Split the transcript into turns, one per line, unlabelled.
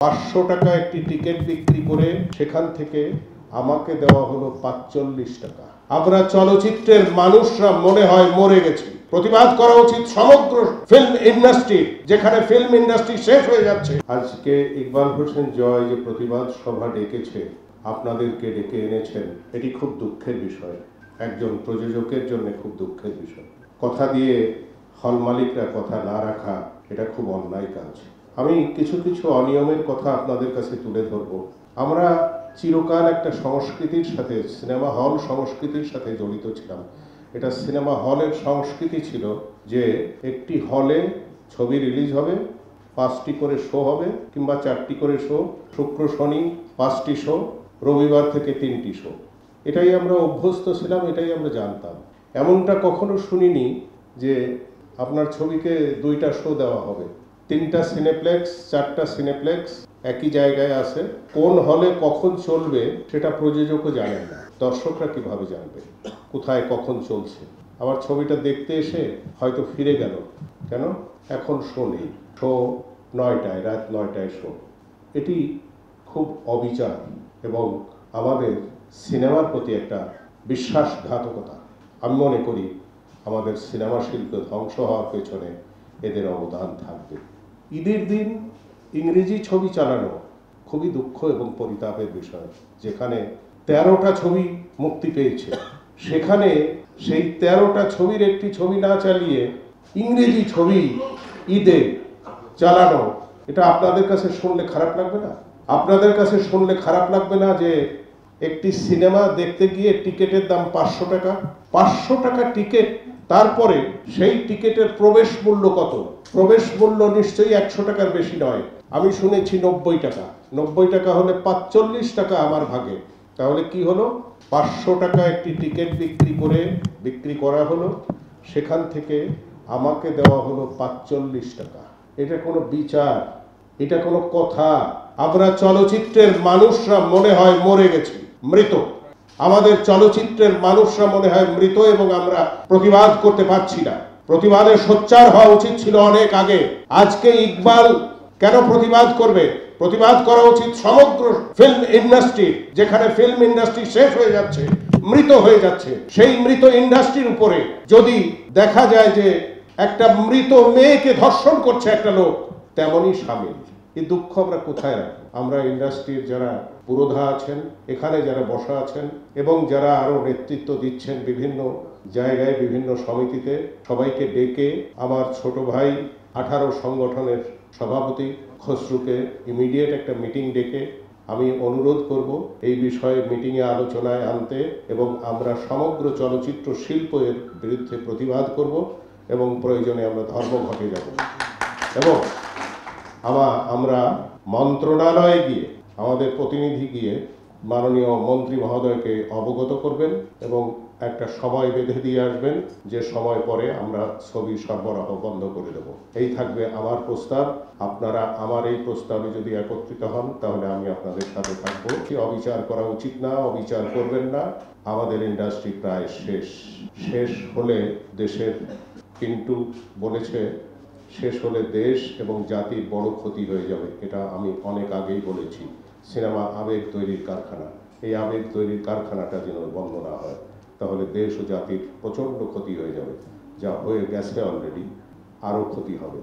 500 টাকা একটি টিকিট বিক্রি করে সেখান থেকে আমাকে দেওয়া হলো 45 টাকা। আমরা চলচ্চিত্রের মানুষরা মনে হয় মরে গেছি। প্রতিবাদ করা উচিত সমগ্র ফিল্ম ইন্ডাস্ট্রি, যেখানে ফিল্ম ইন্ডাস্ট্রি শেষ হয়ে যাচ্ছে। আজকে ইকবাল হোসেন জয় যে প্রতিবাদ সভা ডেকেছে, আপনাদেরকে ডেকে এনেছেন, এটি খুব দুঃখের বিষয়। একজন প্রযোজকের জন্য খুব দুঃখের বিষয়। কথা দিয়ে হল মালিকরা কথা না রাখা, এটা খুব অন্যায় কাজ। আমি কিছু কিছু অনিয়মের কথা আপনাদের কাছে তুলে ধরব। আমরা চিরকাল একটা সংস্কৃতির সাথে, সিনেমা হল সংস্কৃতির সাথে জড়িত ছিলাম। এটা সিনেমা হলের সংস্কৃতি ছিল যে একটি হলে ছবি রিলিজ হবে, 5টি করে শো হবে কিংবা 4টি করে শো, শুক্র শনি 5টি শো, রবিবার থেকে 3টি শো। এটাই আমরা অভ্যস্ত ছিলাম, এটাই আমরা জানতাম। এমনটা কখনো শুনিনি যে আপনার ছবিকে 2টা শো দেওয়া হবে। 3টা সিনেপ্লেক্স, 4টা সিনেপ্লেক্স একই জায়গায় আছে। কোন হলে কখন চলবে সেটা প্রযোজকও জানেন না, দর্শকরা কিভাবে জানবে কোথায় কখন চলছে। আবার ছবিটা দেখতে এসে হয়তো ফিরে গেল, কেন এখন শো নেই, শো 9টায়, রাত 9টায় শো। এটি খুব অবিচার এবং আমাদের সিনেমার প্রতি একটা বিশ্বাসঘাতকতা। আমি মনে করি আমাদের সিনেমা শিল্প ধ্বংস হওয়ার পেছনে এদের অবদান থাকবে। ঈদের দিন ইংরেজি ছবি চালানো খুবই দুঃখ এবং পরিতাপের বিষয়। যেখানে 13টা ছবি মুক্তি পেয়েছে, সেখানে সেই 13টা ছবির একটি ছবি না চালিয়ে ইংরেজি ছবি ঈদে চালানো, এটা আপনাদের কাছে শুনলে খারাপ লাগবে না? আপনাদের কাছে শুনলে খারাপ লাগবে না যে একটি সিনেমা দেখতে গিয়ে টিকিটের দাম 500 টাকা? 500 টাকা টিকিট, তারপরে সেই টিকিটের প্রবেশ মূল্য কত? প্রবেশ মূল্য নিশ্চয়ই 100 টাকার বেশি নয়। আমি শুনেছি 90 টাকা। 90 টাকা হলে 45 টাকা আমার ভাগে। তাহলে কি হলো? 500 টাকা একটি টিকিট বিক্রি করা হলো, সেখান থেকে আমাকে দেওয়া হলো 45 টাকা। এটা কোনো বিচার? এটা কোনো কথা? আমরা চলচ্চিত্রের মানুষরা মনে হয় মরে গেছি, মৃত। আমাদের চলচ্চিত্রের মানুষরা মনে হয় মৃত এবং আমরা প্রতিবাদ করতে পারছি না। প্রতিবাদের সোচ্চার হওয়া উচিত ছিল অনেক আগে। আজকে ইকবাল কেন প্রতিবাদ করবে? প্রতিবাদ করা উচিত সমগ্র ফিল্ম ইন্ডাস্ট্রি, যেখানে ফিল্ম ইন্ডাস্ট্রি শেষ হয়ে যাচ্ছে, মৃত হয়ে যাচ্ছে। সেই মৃত ইন্ডাস্ট্রির উপরে যদি দেখা যায় যে একটা মৃত মেয়েকে ধর্ষণ করছে একটা লোক, তেমনই সামিল। এই দুঃখ আমরা কোথায় রাখবো? আমরা ইন্ডাস্ট্রির যারা পুরোধা আছেন, এখানে যারা বসা আছেন এবং যারা আরো নেতৃত্ব দিচ্ছেন বিভিন্ন জায়গায়, বিভিন্ন সমিতিতে, সবাইকে ডেকে আমার ছোট ভাই 18 সংগঠনের সভাপতি খসরুকে ইমিডিয়েট একটা মিটিং ডেকে আমি অনুরোধ করব এই বিষয়ে মিটিংয়ে আলোচনায় আনতে, এবং আমরা সমগ্র চলচ্চিত্র শিল্পের বিরুদ্ধে প্রতিবাদ করব এবং প্রয়োজনে আমরা ধর্মঘটে যাব। এবং আমরা মন্ত্রণালয়ে গিয়ে, আমাদের প্রতিনিধি গিয়ে মাননীয় মন্ত্রী মহোদয়কে অবগত করবেন এবং একটা সময় বেঁধে দিয়ে আসবেন, যে সময় পরে আমরা ছবি সরবরাহ বন্ধ করে দেব। এই থাকবে আমার প্রস্তাব। আপনারা আমার এই প্রস্তাবে যদি একত্রিত হন তাহলে আমি আপনাদের সাথে থাকবো। অবিচার করা উচিত না, অবিচার করবেন না। আমাদের ইন্ডাস্ট্রি প্রায় শেষ হলে দেশের, কিন্তু বলেছে শেষ হলে দেশ এবং জাতির বড় ক্ষতি হয়ে যাবে। এটা আমি অনেক আগেই বলেছি। সিনেমা আবেগ তৈরির কারখানা, এই আবেগ তৈরির কারখানাটা যেন বন্ধ না হয়, তাহলে দেশ ও জাতির প্রচণ্ড ক্ষতি হয়ে যাবে। যা হয়ে গেছে অলরেডি, আরও ক্ষতি হবে।